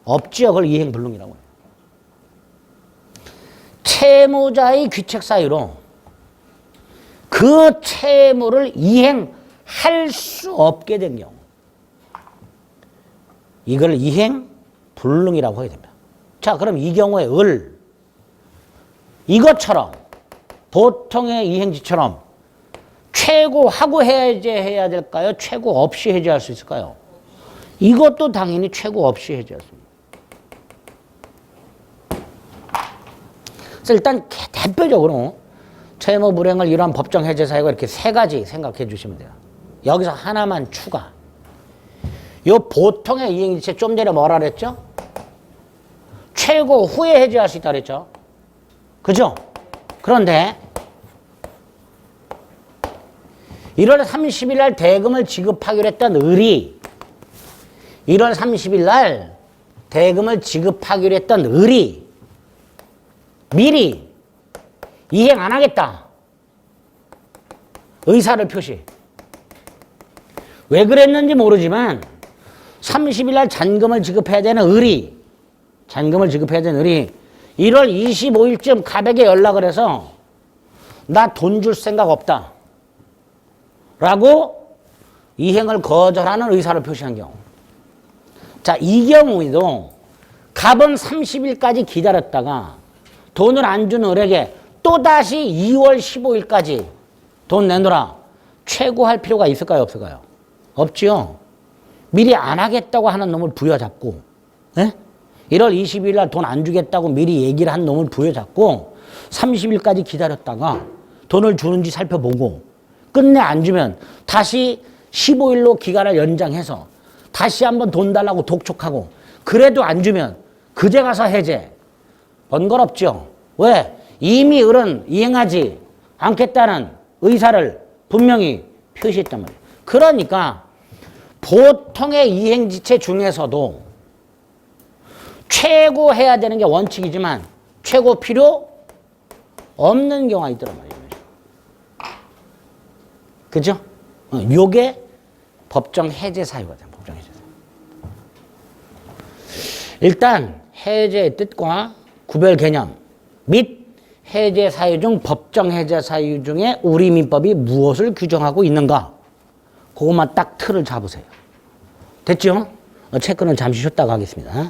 없지요. 그걸 이행불능이라고 해요. 채무자의 귀책 사유로 그 채무를 이행할 수 없게 된 경우 이걸 이행불능이라고 하게 됩니다. 자, 그럼 이 경우에 을 이것처럼 보통의 이행지처럼 최고하고 해제해야 될까요? 최고 없이 해제할 수 있을까요? 이것도 당연히 최고 없이 해제할 수 있습니다. 그래서 일단 대표적으로 채무 불행을 이러한 법정 해제 사유가 이렇게 세 가지 생각해 주시면 돼요. 여기서 하나만 추가. 요 보통의 이행지체 좀 전에 뭐라 그랬죠? 최고 후에 해제할 수 있다 그랬죠? 그죠? 그런데 1월 30일 날 대금을 지급하기로 했던 을이 1월 30일 날 대금을 지급하기로 했던 을이 미리 이행 안 하겠다. 의사를 표시. 왜 그랬는지 모르지만 30일 날 잔금을 지급해야 되는 을이 1월 25일쯤 갑에게 연락을 해서 나 돈 줄 생각 없다. 라고 이행을 거절하는 의사를 표시한 경우. 자, 이 경우에도 갑은 30일까지 기다렸다가 돈을 안 준 을에게 또다시 2월 15일까지 돈 내놓으라. 최고할 필요가 있을까요? 없을까요? 없지요. 미리 안 하겠다고 하는 놈을 부여잡고 1월 20일 날 돈 안 주겠다고 미리 얘기를 한 놈을 부여잡고 30일까지 기다렸다가 돈을 주는지 살펴보고 끝내 안 주면 다시 15일로 기간을 연장해서 다시 한번 돈 달라고 독촉하고 그래도 안 주면 그제 가서 해제. 번거롭죠. 왜? 이미 을은 이행하지 않겠다는 의사를 분명히 표시했단 말이에요. 그러니까 보통의 이행지체 중에서도 최고 해야 되는 게 원칙이지만 최고 필요 없는 경우가 있더란 말이에요. 그죠? 요게 법정 해제 사유가 돼요. 법정 해제 사유. 일단 해제의 뜻과 구별 개념 및 해제 사유 중 법정 해제 사유 중에 우리 민법이 무엇을 규정하고 있는가? 그것만 딱 틀을 잡으세요. 됐죠? 체크는 잠시 쉬었다가 하겠습니다.